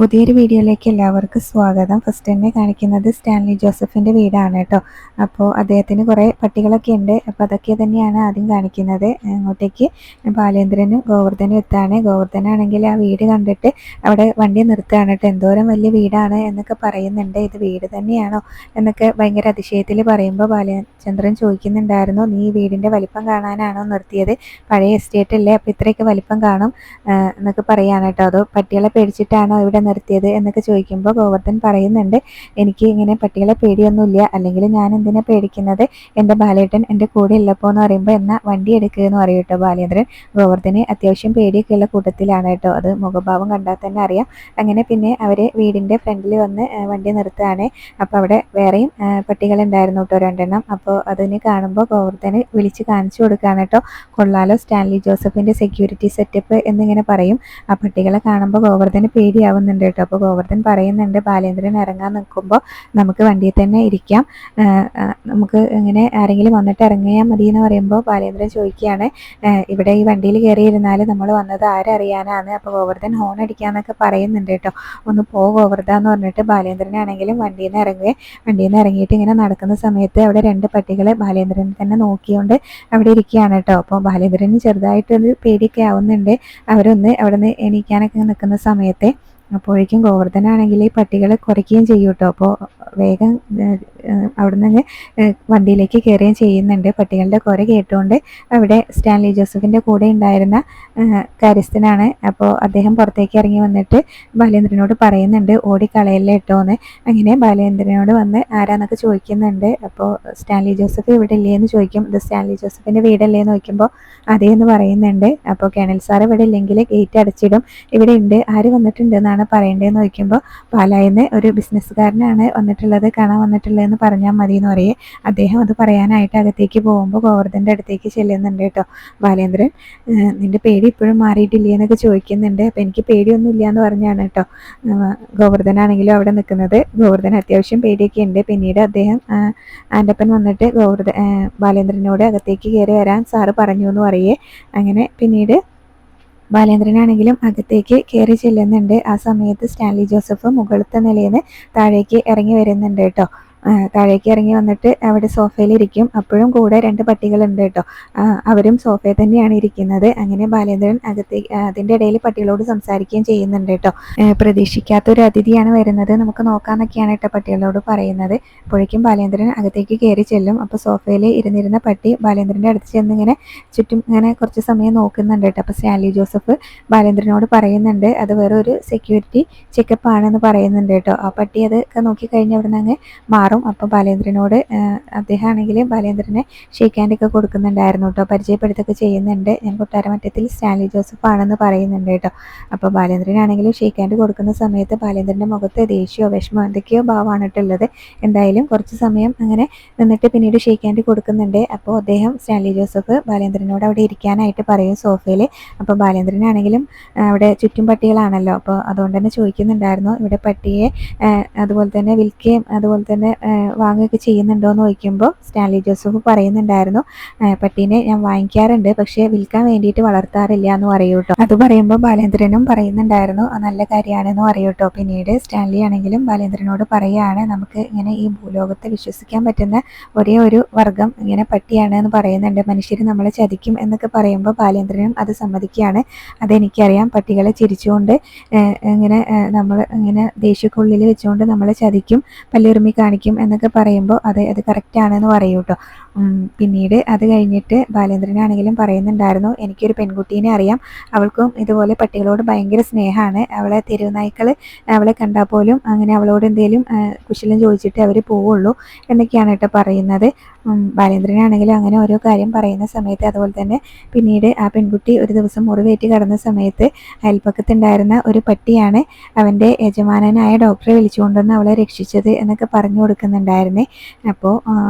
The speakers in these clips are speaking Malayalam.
പുതിയൊരു വീഡിയോയിലേക്ക് എല്ലാവർക്കും സ്വാഗതം. ഫസ്റ്റ് തന്നെ കാണിക്കുന്നത് സ്റ്റാൻലി ജോസഫിൻ്റെ വീടാണ് കേട്ടോ. അപ്പോൾ അദ്ദേഹത്തിന് കുറേ പട്ടികളൊക്കെ ഉണ്ട്. അപ്പോൾ അതൊക്കെ തന്നെയാണ് ആദ്യം കാണിക്കുന്നത്. അങ്ങോട്ടേക്ക് ബാലേന്ദ്രനും ഗോവർദ്ധനും എത്താണ്. ഗോവർദ്ധനാണെങ്കിൽ ആ വീട് കണ്ടിട്ട് അവിടെ വണ്ടി നിർത്തുകയാണ് കേട്ടോ. എന്തോരം വലിയ വീടാണ് എന്നൊക്കെ പറയുന്നുണ്ട്. ഇത് വീട് തന്നെയാണോ എന്നൊക്കെ ഭയങ്കര അതിശയത്തിൽ പറയുമ്പോൾ ബാലചന്ദ്രൻ ചോദിക്കുന്നുണ്ടായിരുന്നു, നീ വീടിൻ്റെ വലിപ്പം കാണാനാണോ നിർത്തിയത്? പഴയ എസ്റ്റേറ്റ് അല്ലേ, അപ്പോൾ ഇത്രയൊക്കെ വലിപ്പം കാണും എന്നൊക്കെ പറയാണ് കേട്ടോ. അതോ പട്ടികളെ പേടിച്ചിട്ടാണോ ഇവിടെ നിർത്തിയത് എന്നൊക്കെ ചോദിക്കുമ്പോൾ ഗോവർദ്ധൻ പറയുന്നുണ്ട്, എനിക്ക് ഇങ്ങനെ പട്ടികളെ പേടിയൊന്നുമില്ല, അല്ലെങ്കിൽ ഞാൻ എന്തിനാ പേടിക്കുന്നത്, എൻ്റെ ബാലേട്ടൻ എൻ്റെ കൂടെ ഉള്ളപ്പോൾ എന്ന് പറയുമ്പോൾ എന്നാൽ വണ്ടി എടുക്കുക എന്ന് പറയും കേട്ടോ ബാലേന്ദ്രൻ. ഗോവർദ്ധന് അത്യാവശ്യം പേടിയൊക്കെയുള്ള കൂട്ടത്തിലാണ് കേട്ടോ, അത് മുഖഭാവം കണ്ടാൽ തന്നെ അറിയാം. അങ്ങനെ പിന്നെ അവർ വീടിൻ്റെ ഫ്രണ്ടിൽ വന്ന് വണ്ടി നിർത്തുകയാണ്. അപ്പോൾ അവിടെ വേറെയും പട്ടികളുണ്ടായിരുന്നു കേട്ടോ, 2 അപ്പോൾ അതിന് കാണുമ്പോൾ ഗോവർദ്ധന് വിളിച്ച് കാണിച്ചു കൊടുക്കുകയാണ് കേട്ടോ. കൊള്ളാലോ സ്റ്റാൻലി ജോസഫിൻ്റെ സെക്യൂരിറ്റി സെറ്റപ്പ് എന്നിങ്ങനെ പറയും. ആ പട്ടികളെ കാണുമ്പോൾ ഗോവർദ്ധന് പേടിയാവുന്നുണ്ട് കേട്ടോ. അപ്പോൾ ഗോവർദ്ധൻ പറയുന്നുണ്ട്, ബാലേന്ദ്രൻ ഇറങ്ങാൻ നിൽക്കുമ്പോൾ നമുക്ക് വണ്ടിയിൽ തന്നെ ഇരിക്കാം, നമുക്ക് ഇങ്ങനെ ആരെങ്കിലും വന്നിട്ട് ഇറങ്ങിയാൽ മതി എന്ന് പറയുമ്പോൾ ബാലേന്ദ്രൻ ചോദിക്കുകയാണ്, ഇവിടെ ഈ വണ്ടിയിൽ കയറിയിരുന്നാൽ നമ്മൾ വന്നത് ആരറിയാനാണ്? അപ്പോൾ ഗോവർദ്ധൻ ഹോൺ അടിക്കാന്നൊക്കെ പറയുന്നുണ്ട് കേട്ടോ. ഒന്ന് പോ ഗോവർദ്ധ എന്ന് പറഞ്ഞിട്ട് ബാലേന്ദ്രനാണെങ്കിലും വണ്ടിയിൽ നിന്ന് ഇറങ്ങിയിട്ട് ഇങ്ങനെ നടക്കുന്ന സമയത്ത് അവിടെ 2 പട്ടികൾ ബാലേന്ദ്രനെ തന്നെ നോക്കിയോണ്ട് അവിടെ ഇരിക്കുകയാണ് കേട്ടോ. അപ്പോൾ ബാലേന്ദ്രന് ചെറുതായിട്ടൊരു പേടിയൊക്കെ ആവുന്നുണ്ട്. അവരൊന്ന് അവിടെ നിന്ന് എണീക്കാനൊക്കെ നിൽക്കുന്ന സമയത്ത് അപ്പോഴേക്കും ഗോവർദ്ധനാണെങ്കിൽ ഈ പട്ടികളെ കുറയ്ക്കുകയും ചെയ്യും കേട്ടോ. അപ്പോൾ വേഗം അവിടെ നിന്ന് വണ്ടിയിലേക്ക് കയറുകയും ചെയ്യുന്നുണ്ട്. പട്ടികളുടെ കുര കേട്ടുകൊണ്ട് അവിടെ സ്റ്റാൻലി ജോസഫിൻ്റെ കൂടെ ഉണ്ടായിരുന്ന കാര്യസ്ഥനാണ്. അപ്പോൾ അദ്ദേഹം പുറത്തേക്ക് ഇറങ്ങി വന്നിട്ട് ബാലേന്ദ്രനോട് പറയുന്നുണ്ട്, ഓടിക്കളയല്ലേ കേട്ടോ എന്ന്. അങ്ങനെ ബാലേന്ദ്രനോട് വന്ന് ആരാന്നൊക്കെ ചോദിക്കുന്നുണ്ട്. അപ്പോൾ സ്റ്റാൻലി ജോസഫ് ഇവിടെ ഇല്ലേ എന്ന് ചോദിക്കും. ഇത് സ്റ്റാൻലി ജോസഫിൻ്റെ വീടല്ലേ എന്ന് ചോദിക്കുമ്പോൾ അതേ എന്ന് പറയുന്നുണ്ട്. അപ്പോൾ കേണൽ സാർ ഇവിടെ ഇല്ലെങ്കിൽ ഗേറ്റ് അടച്ചിടും, ഇവിടെ ഉണ്ട്, ആര് വന്നിട്ടുണ്ട് എന്നാണ് പറയേണ്ടതെന്ന് ചോദിക്കുമ്പോൾ പാലായിന്ന് ഒരു ബിസിനസ്സുകാരനാണ് വന്നിട്ടുള്ളത്, കാണാൻ വന്നിട്ടുള്ളതെന്ന് പറഞ്ഞാൽ മതി എന്ന് പറയേ. അദ്ദേഹം അത് പറയാനായിട്ട് അകത്തേക്ക് പോകുമ്പോൾ ഗോവർദ്ധൻ്റെ അടുത്തേക്ക് ചെല്ലുന്നുണ്ട് കേട്ടോ. ബാലേന്ദ്രൻ, നിന്റെ പേടി ഇപ്പോഴും മാറിയിട്ടില്ലേ എന്നൊക്കെ ചോദിക്കുന്നുണ്ട്. അപ്പോൾ എനിക്ക് പേടിയൊന്നുമില്ല എന്ന് പറഞ്ഞാണ് കേട്ടോ ഗോവർദ്ധനാണെങ്കിലും അവിടെ നിൽക്കുന്നത്. ഗോവർദ്ധൻ അത്യാവശ്യം പേടിയൊക്കെ ഉണ്ട്. പിന്നീട് അദ്ദേഹം ആൻ്റപ്പൻ വന്നിട്ട് ബാലേന്ദ്രനോട് അകത്തേക്ക് കയറി വരാൻ സാറ് പറഞ്ഞു എന്ന് പറയേ. അങ്ങനെ പിന്നീട് ബാലേന്ദ്രനാണെങ്കിലും അകത്തേക്ക് കയറി ചെല്ലുന്നുണ്ട്. ആ സമയത്ത് സ്റ്റാൻലി ജോസഫ് മുകളിലത്തെ നിലയിൽ നിന്ന് താഴേക്ക് ഇറങ്ങി വരുന്നുണ്ട് കേട്ടോ. താഴേക്ക് ഇറങ്ങി വന്നിട്ട് അവിടെ സോഫയിലിരിക്കും. അപ്പോഴും കൂടെ 2 പട്ടികളുണ്ട് കേട്ടോ. അവരും സോഫയിൽ തന്നെയാണ് ഇരിക്കുന്നത്. അങ്ങനെ ബാലേന്ദ്രൻ അതിൻ്റെ ഇടയിൽ പട്ടികളോട് സംസാരിക്കുകയും ചെയ്യുന്നുണ്ട് കേട്ടോ. പ്രതീക്ഷിക്കാത്തൊരു അതിഥിയാണ് വരുന്നത്, നമുക്ക് നോക്കാമെന്നൊക്കെയാണ് കേട്ടോ പട്ടികളോട് പറയുന്നത്. അപ്പോഴേക്കും ബാലേന്ദ്രൻ അകത്തേക്ക് കയറി ചെല്ലും. അപ്പോൾ സോഫയിൽ ഇരുന്നിരുന്ന പട്ടി ബാലേന്ദ്രൻ്റെ അടുത്ത് ചെന്ന് ഇങ്ങനെ ചുറ്റും ഇങ്ങനെ കുറച്ച് സമയം നോക്കുന്നുണ്ട് കേട്ടോ. അപ്പോൾ സ്റ്റാൻലി ജോസഫ് ബാലേന്ദ്രനോട് പറയുന്നുണ്ട്, അത് വേറൊരു സെക്യൂരിറ്റി ചെക്കപ്പ് ആണെന്ന് പറയുന്നുണ്ട് കേട്ടോ. ആ പട്ടി അതൊക്കെ നോക്കിക്കഴിഞ്ഞ് അവിടെ നിന്ന് അങ്ങ് മാറും. അപ്പോൾ ബാലേന്ദ്രനോട് അദ്ദേഹം ആണെങ്കിൽ ബാലേന്ദ്രനെ ഷേക്ക് ഹാൻഡൊക്കെ കൊടുക്കുന്നുണ്ടായിരുന്നു കേട്ടോ, പരിചയപ്പെടുത്തൊക്കെ ചെയ്യുന്നുണ്ട്. ഞാൻ കൊട്ടാരമറ്റത്തിൽ സ്റ്റാൻലി ജോസഫ് ആണെന്ന് പറയുന്നുണ്ട് കേട്ടോ. അപ്പോൾ ബാലേന്ദ്രനാണെങ്കിലും ഷേക്ക് ഹാൻഡ് കൊടുക്കുന്ന സമയത്ത് ബാലേന്ദ്രൻ്റെ മുഖത്ത് ദേഷ്യമോ വിഷമോ എന്തൊക്കെയോ ഭാവമാണ് ഇട്ടുള്ളത്. എന്തായാലും കുറച്ച് സമയം അങ്ങനെ നിന്നിട്ട് പിന്നീട് ഷേക്ക് ഹാൻഡ് കൊടുക്കുന്നുണ്ട്. അപ്പോൾ അദ്ദേഹം സ്റ്റാൻലി ജോസഫ് ബാലേന്ദ്രനോട് അവിടെ ഇരിക്കാനായിട്ട് പറയും സോഫയിൽ. അപ്പോൾ ബാലേന്ദ്രനാണെങ്കിലും അവിടെ ചുറ്റും പട്ടികളാണല്ലോ, അപ്പോൾ അതുകൊണ്ട് തന്നെ ചോദിക്കുന്നുണ്ടായിരുന്നു, ഇവിടെ പട്ടിയെ അതുപോലെ തന്നെ വിൽക്കുകയും അതുപോലെ തന്നെ വാങ്ങുകയൊക്കെ ചെയ്യുന്നുണ്ടോ എന്ന് ചോദിക്കുമ്പോൾ സ്റ്റാൻലി ജോസഫ് പറയുന്നുണ്ടായിരുന്നു, പട്ടീനെ ഞാൻ വാങ്ങിക്കാറുണ്ട്, പക്ഷേ വിൽക്കാൻ വേണ്ടിയിട്ട് വളർത്താറില്ല എന്ന് പറയൂ കേട്ടോ. അത് പറയുമ്പോൾ ബാലേന്ദ്രനും പറയുന്നുണ്ടായിരുന്നു, നല്ല കാര്യമാണെന്ന് പറയൂ കേട്ടോ. പിന്നീട് സ്റ്റാൻലി ആണെങ്കിലും ബാലേന്ദ്രനോട് പറയുകയാണ്, നമുക്ക് ഇങ്ങനെ ഈ ഭൂലോകത്തെ വിശ്വസിക്കാൻ പറ്റുന്ന ഒരേ ഒരു വർഗം ഇങ്ങനെ പട്ടിയാണ് എന്ന് പറയുന്നുണ്ട്, മനുഷ്യർ നമ്മളെ ചതിക്കും എന്നൊക്കെ പറയുമ്പോൾ ബാലേന്ദ്രനും അത് സമ്മതിക്കുകയാണ്. അതെനിക്കറിയാം, പട്ടികളെ ചിരിച്ചുകൊണ്ട് ഇങ്ങനെ നമ്മൾ ഇങ്ങനെ ദേഷ്യക്കുള്ളിൽ വെച്ചുകൊണ്ട് നമ്മളെ ചതിക്കും, പല്ലുറുമി കാണിക്കും എന്നൊക്കെ പറയുമ്പോൾ അത് കറക്റ്റാണെന്ന് പറയൂ കേട്ടോ. പിന്നീട് അത് കഴിഞ്ഞിട്ട് ബാലേന്ദ്രനാണെങ്കിലും പറയുന്നുണ്ടായിരുന്നു, എനിക്കൊരു പെൺകുട്ടീനെ അറിയാം, അവൾക്കും ഇതുപോലെ പട്ടികളോട് ഭയങ്കര സ്നേഹമാണ്, അവളെ തെരുവുനായ്ക്കൾ അവളെ കണ്ടാൽ പോലും അങ്ങനെ അവളോട് എന്തെങ്കിലും കുശലം ചോദിച്ചിട്ട് അവർ പോവുള്ളൂ എന്നൊക്കെയാണ് കേട്ടോ പറയുന്നത്. ബാലേന്ദ്രനാണെങ്കിലും അങ്ങനെ ഓരോ കാര്യം പറയുന്ന സമയത്ത് അതുപോലെ തന്നെ പിന്നീട് ആ പെൺകുട്ടി ഒരു ദിവസം മുറിവേറ്റ് കിടന്ന സമയത്ത് അയൽപ്പക്കത്തുണ്ടായിരുന്ന ഒരു പട്ടിയാണ് അവൻ്റെ യജമാനനായ ഡോക്ടറെ വിളിച്ചുകൊണ്ടുവന്ന് അവളെ രക്ഷിച്ചത് എന്നൊക്കെ പറഞ്ഞു കൊടുക്കുന്നുണ്ടായിരുന്നേ. അപ്പോൾ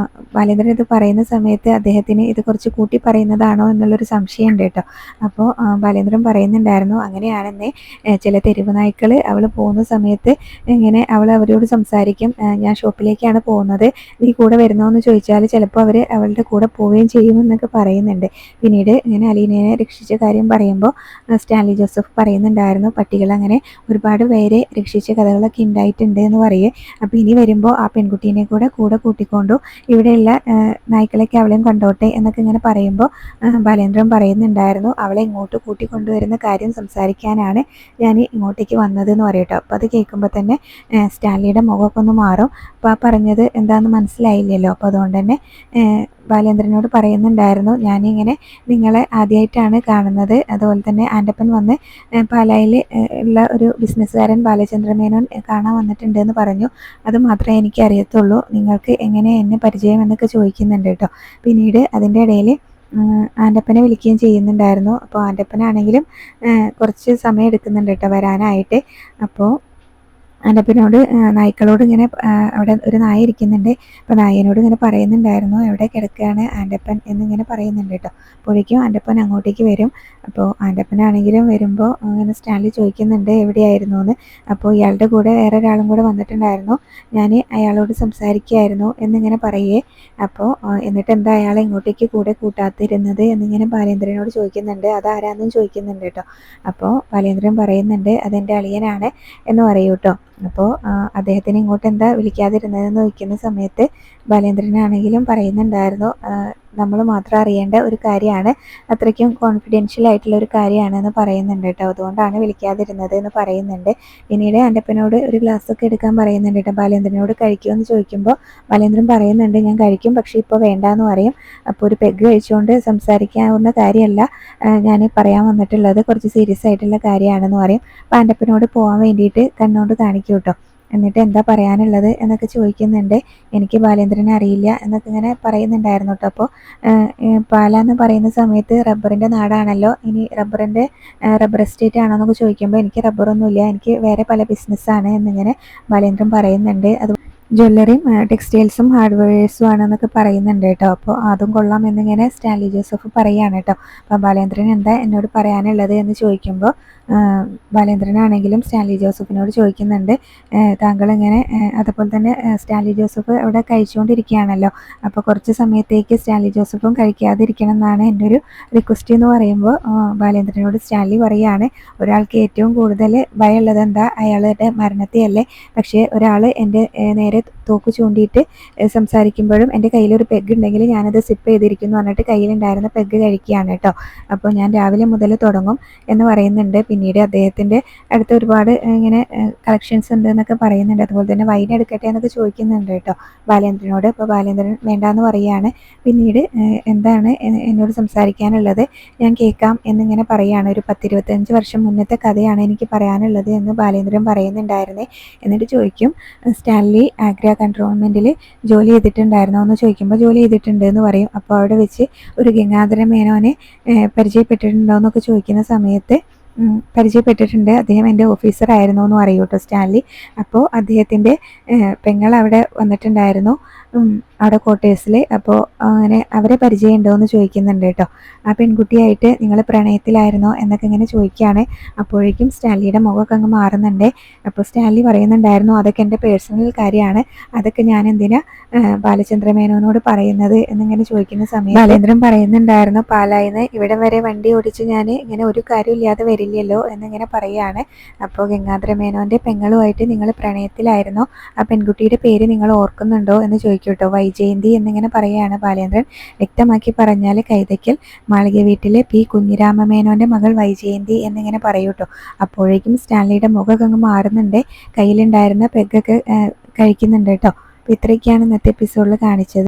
ബാലേന്ദ്രൻ ഇത് പറയുന്ന പറയുന്ന സമയത്ത് അദ്ദേഹത്തിന് ഇത് കുറച്ച് കൂട്ടി പറയുന്നതാണോ എന്നുള്ളൊരു സംശയമുണ്ട് കേട്ടോ. അപ്പോൾ ബാലേന്ദ്രൻ പറയുന്നുണ്ടായിരുന്നു, അങ്ങനെയാണെന്നേ ചില തെരുവ് നായ്ക്കൾ അവൾ പോകുന്ന സമയത്ത് ഇങ്ങനെ അവൾ അവരോട് സംസാരിക്കും, ഞാൻ ഷോപ്പിലേക്കാണ് പോകുന്നത്, നീ കൂടെ വരുന്നോ എന്ന് ചോദിച്ചാൽ ചിലപ്പോൾ അവർ അവളുടെ കൂടെ പോവുകയും ചെയ്യുമെന്നൊക്കെ പറയുന്നുണ്ട്. പിന്നീട് ഇങ്ങനെ അലീനയെ രക്ഷിച്ച കാര്യം പറയുമ്പോൾ സ്റ്റാൻലി ജോസഫ് പറയുന്നുണ്ടായിരുന്നു, പട്ടികൾ അങ്ങനെ ഒരുപാട് പേരെ രക്ഷിച്ച കഥകളൊക്കെ ഉണ്ടായിട്ടുണ്ട് എന്ന് പറയേ. അപ്പോൾ ഇനി വരുമ്പോൾ ആ പെൺകുട്ടീനെ കൂടെ കൂട്ടിക്കൊണ്ടു, ഇവിടെയുള്ള നായ്ക്കളൊക്കെ അവളെയും കൊണ്ടോട്ടെ എന്നൊക്കെ ഇങ്ങനെ പറയുമ്പോൾ ബാലേന്ദ്രൻ പറയുന്നുണ്ടായിരുന്നു, അവളെ ഇങ്ങോട്ട് കൂട്ടിക്കൊണ്ടുവരുന്ന കാര്യം സംസാരിക്കാനാണ് ഞാൻ ഇങ്ങോട്ടേക്ക് വന്നതെന്ന് പറയട്ടോ. അപ്പോൾ അത് കേൾക്കുമ്പോൾ തന്നെ സ്റ്റാൻലിയുടെ മുഖമൊക്കെ ഒന്ന് മാറും. അപ്പോൾ ആ പറഞ്ഞത് എന്താണെന്ന് മനസ്സിലായില്ലല്ലോ. അപ്പോൾ അതുകൊണ്ട് തന്നെ ബാലേന്ദ്രനോട് പറയുന്നുണ്ടായിരുന്നു, ഞാനിങ്ങനെ നിങ്ങളെ ആദ്യമായിട്ടാണ് കാണുന്നത്, അതുപോലെ തന്നെ ആൻ്റപ്പൻ വന്ന് പാലായിൽ ഉള്ള ഒരു ബിസിനസ്സുകാരൻ ബാലചന്ദ്രമേനോൻ കാണാൻ വന്നിട്ടുണ്ട് എന്ന് പറഞ്ഞു, അത് മാത്രമേ എനിക്ക് അറിയത്തുള്ളൂ, നിങ്ങൾക്ക് എങ്ങനെ എന്നെ പരിചയം എന്നൊക്കെ ചോദിക്കുന്നുണ്ട് കേട്ടോ. പിന്നീട് അതിൻ്റെ ഇടയിൽ ആൻ്റപ്പനെ വിളിക്കുകയും ചെയ്യുന്നുണ്ടായിരുന്നു. അപ്പോൾ ആൻ്റപ്പനാണെങ്കിലും കുറച്ച് സമയം എടുക്കുന്നുണ്ട് കേട്ടോ വരാനായിട്ട്. അപ്പോൾ ആൻ്റപ്പനോട് നായ്ക്കളോട് ഇങ്ങനെ അവിടെ ഒരു നായ ഇരിക്കുന്നുണ്ട്, അപ്പോൾ നായനോട് ഇങ്ങനെ പറയുന്നുണ്ടായിരുന്നു, എവിടെ കിടക്കുകയാണ് ആൻ്റപ്പൻ എന്നിങ്ങനെ പറയുന്നുണ്ട് കേട്ടോ. അപ്പോഴേക്കും ആൻ്റപ്പൻ അങ്ങോട്ടേക്ക് വരും. അപ്പോൾ ആൻ്റപ്പനാണെങ്കിലും വരുമ്പോൾ അങ്ങനെ സ്റ്റാൻലി ചോദിക്കുന്നുണ്ട് എവിടെയായിരുന്നു എന്ന്. അപ്പോൾ ഇയാളുടെ കൂടെ വേറെ ഒരാളും കൂടെ വന്നിട്ടുണ്ടായിരുന്നു, ഞാൻ അയാളോട് സംസാരിക്കുകയായിരുന്നു എന്നിങ്ങനെ പറയേ. അപ്പോൾ എന്നിട്ട് എന്താ അയാളെ ഇങ്ങോട്ടേക്ക് കൂടെ കൂട്ടാത്തിരുന്നത് എന്നിങ്ങനെ ബാലേന്ദ്രനോട് ചോദിക്കുന്നുണ്ട്, അതാരാന്നും ചോദിക്കുന്നുണ്ട് കേട്ടോ. അപ്പോൾ ബാലേന്ദ്രൻ പറയുന്നുണ്ട്, അതെൻ്റെ അളിയനാണ് എന്ന് പറയൂ കേട്ടോ. അപ്പോൾ അദ്ദേഹത്തിന് ഇങ്ങോട്ട് എന്താ വിളിക്കാതിരുന്നതെന്ന് ചോദിക്കുന്ന സമയത്ത് ബാലേന്ദ്രനാണെങ്കിലും പറയുന്നുണ്ടായിരുന്നു, നമ്മൾ മാത്രം അറിയേണ്ട ഒരു കാര്യമാണ്, അത്രയ്ക്കും കോൺഫിഡൻഷ്യൽ ആയിട്ടുള്ള ഒരു കാര്യമാണ് എന്ന് പറയുന്നുണ്ട് കേട്ടോ, അതുകൊണ്ടാണ് വിളിക്കാതിരുന്നത് എന്ന് പറയുന്നുണ്ട്. പിന്നീട് ആൻ്റപ്പനോട് ഒരു ഗ്ലാസ്സൊക്കെ എടുക്കാൻ പറയുന്നുണ്ട് കേട്ടോ. ബാലേന്ദ്രനോട് കഴിക്കുമെന്ന് ചോദിക്കുമ്പോൾ ബാലേന്ദ്രൻ പറയുന്നുണ്ട്, ഞാൻ കഴിക്കും, പക്ഷേ ഇപ്പോൾ വേണ്ടാന്ന് പറയും. അപ്പോൾ ഒരു പെഗ് കഴിച്ചുകൊണ്ട് സംസാരിക്കാവുന്ന കാര്യമല്ല ഞാൻ പറയാൻ വന്നിട്ടുള്ളത്, കുറച്ച് സീരിയസ് ആയിട്ടുള്ള കാര്യമാണെന്ന് പറയും. അപ്പോൾ ആൻ്റപ്പനോട് പോകാൻ വേണ്ടിയിട്ട് കണ്ണോണ്ട് കാണിക്കും കേട്ടോ. എന്നിട്ട് എന്താ പറയാനുള്ളത് എന്നൊക്കെ ചോദിക്കുന്നുണ്ട്. എനിക്ക് ബാലേന്ദ്രനെ അറിയില്ല എന്നൊക്കെ ഇങ്ങനെ പറയുന്നുണ്ടായിരുന്നു കേട്ടോ. അപ്പോൾ പാല എന്ന് പറയുന്ന സമയത്ത് റബ്ബറിൻ്റെ നാടാണല്ലോ, ഇനി റബ്ബർ എസ്റ്റേറ്റ് ആണോ എന്നൊക്കെ ചോദിക്കുമ്പോൾ എനിക്ക് റബ്ബറൊന്നുമില്ല, എനിക്ക് വേറെ പല ബിസിനസ്സാണ് എന്നിങ്ങനെ ബാലേന്ദ്രൻ പറയുന്നുണ്ട്. അത് ജ്വല്ലറിയും ടെക്സ്റ്റൈൽസും ഹാർഡ്വെയർസും ആണെന്നൊക്കെ പറയുന്നുണ്ട് കേട്ടോ. അപ്പോൾ അതും കൊള്ളാം എന്നിങ്ങനെ സ്റ്റാൻലി ജോസഫ് പറയുകയാണ് കേട്ടോ. അപ്പോൾ ബാലേന്ദ്രൻ എന്താ എന്നോട് പറയാനുള്ളത് എന്ന് ചോദിക്കുമ്പോൾ ബാലേന്ദ്രനാണെങ്കിലും സ്റ്റാൻലി ജോസഫിനോട് ചോദിക്കുന്നുണ്ട്, താങ്കൾ ഇങ്ങനെ അതുപോലെ തന്നെ സ്റ്റാൻലി ജോസഫ് അവിടെ കഴിച്ചുകൊണ്ടിരിക്കുകയാണല്ലോ, അപ്പോൾ കുറച്ച് സമയത്തേക്ക് സ്റ്റാൻലി ജോസഫും കഴിക്കാതിരിക്കണം എന്നാണ് എൻ്റെ ഒരു റിക്വസ്റ്റ് എന്ന് പറയുമ്പോൾ ബാലേന്ദ്രനോട് സ്റ്റാൻലി പറയുകയാണ്, ഒരാൾക്ക് ഏറ്റവും കൂടുതൽ ഭയമുള്ളത് എന്താ, അയാളുടെ മരണത്തെയല്ലേ, പക്ഷേ ഒരാൾ എൻ്റെ നേരെ തോക്ക് ചൂണ്ടിയിട്ട് സംസാരിക്കുമ്പോഴും എൻ്റെ കയ്യിലൊരു പെഗ് ഉണ്ടെങ്കിൽ ഞാനത് സിപ്പ് ചെയ്തിരിക്കുന്നു പറഞ്ഞിട്ട് കയ്യിലുണ്ടായിരുന്ന പെഗ് കഴിക്കുകയാണ് കേട്ടോ. അപ്പോൾ ഞാൻ രാവിലെ മുതൽ തുടങ്ങും എന്ന് പറയുന്നുണ്ട്. പിന്നീട് അദ്ദേഹത്തിൻ്റെ അടുത്ത് ഒരുപാട് ഇങ്ങനെ കളക്ഷൻസ് ഉണ്ട് എന്നൊക്കെ പറയുന്നുണ്ട്. അതുപോലെ തന്നെ വൈൻ എടുക്കട്ടെ എന്നൊക്കെ ചോദിക്കുന്നുണ്ട് കേട്ടോ ബാലേന്ദ്രനോട്. അപ്പോൾ ബാലേന്ദ്രൻ വേണ്ടാന്ന് പറയുകയാണ്. പിന്നീട് എന്താണ് എന്നോട് സംസാരിക്കാനുള്ളത്, ഞാൻ കേൾക്കാം എന്നിങ്ങനെ പറയുകയാണ്. ഒരു 10-25 വർഷം മുന്നത്തെ കഥയാണ് എനിക്ക് പറയാനുള്ളത് എന്ന് ബാലേന്ദ്രൻ പറയുന്നുണ്ടായിരുന്നേ. എന്നിട്ട് ചോദിക്കും, സ്റ്റാൻലി ആഗ്ര കൺട്രോൺമെൻറ്റിൽ ജോലി ചെയ്തിട്ടുണ്ടായിരുന്നോ എന്ന് ചോദിക്കുമ്പോൾ ജോലി ചെയ്തിട്ടുണ്ട് എന്ന് പറയും. അപ്പോൾ അവിടെ വെച്ച് ഒരു ഗംഗാധര മേനോനെ പരിചയപ്പെട്ടിട്ടുണ്ടോ എന്നൊക്കെ ചോദിക്കുന്ന സമയത്ത് പരിചയപ്പെട്ടിട്ടുണ്ട്, അദ്ദേഹം എൻ്റെ ഓഫീസറായിരുന്നു എന്ന് പറയും കേട്ടോ സ്റ്റാൻലി. അപ്പോൾ അദ്ദേഹത്തിൻ്റെ പെങ്ങൾ അവിടെ വന്നിട്ടുണ്ടായിരുന്നു അവിടെ ക്വാർട്ടേഴ്സിൽ. അപ്പോൾ അങ്ങനെ അവരെ പരിചയമുണ്ടോ എന്ന് ചോദിക്കുന്നുണ്ട് കേട്ടോ. ആ പെൺകുട്ടിയായിട്ട് നിങ്ങൾ പ്രണയത്തിലായിരുന്നോ എന്നൊക്കെ ഇങ്ങനെ ചോദിക്കുകയാണ്. അപ്പോഴേക്കും സ്റ്റാൻലിയുടെ മുഖമൊക്കെ അങ്ങ് മാറുന്നുണ്ട്. അപ്പോൾ സ്റ്റാൻലി പറയുന്നുണ്ടായിരുന്നു, അതൊക്കെ എൻ്റെ പേഴ്സണൽ കാര്യമാണ്, അതൊക്കെ ഞാൻ എന്തിനാ ബാലചന്ദ്രമേനോനോട് പറയുന്നത് എന്നിങ്ങനെ ചോദിക്കുന്ന സമയം ബാലേന്ദ്രൻ പറയുന്നുണ്ടായിരുന്നു, പാലായിന്ന് ഇവിടെ വരെ വണ്ടി ഓടിച്ച് ഞാൻ ഇങ്ങനെ ഒരു കാര്യമില്ലാതെ വരില്ലല്ലോ എന്നിങ്ങനെ പറയുകയാണ്. അപ്പോൾ ഗംഗാധര മേനോൻ്റെ പെങ്ങളുമായിട്ട് നിങ്ങൾ പ്രണയത്തിലായിരുന്നോ, ആ പെൺകുട്ടിയുടെ പേര് നിങ്ങൾ ഓർക്കുന്നുണ്ടോ എന്ന് ചോദിക്കും കേട്ടോ. വൈജയന്തി എന്നിങ്ങനെ പറയുകയാണ് ബാലേന്ദ്രൻ. വ്യക്തമാക്കി പറഞ്ഞാൽ കൈതയ്ക്കൽ മാളിക വീട്ടിലെ പി കുഞ്ഞിരാമമേനോൻ്റെ മകൾ വൈജയന്തി എന്നിങ്ങനെ പറയൂ കേട്ടോ. അപ്പോഴേക്കും സ്റ്റാൻലിയുടെ മുഖമൊക്കെ അങ്ങ് മാറുന്നുണ്ട്, കയ്യിലുണ്ടായിരുന്ന പെഗ്ഗൊക്കെ കഴിക്കുന്നുണ്ട് കേട്ടോ. അപ്പോൾ ഇത്രയൊക്കെയാണ് ഇന്നത്തെ എപ്പിസോഡിൽ കാണിച്ചത്.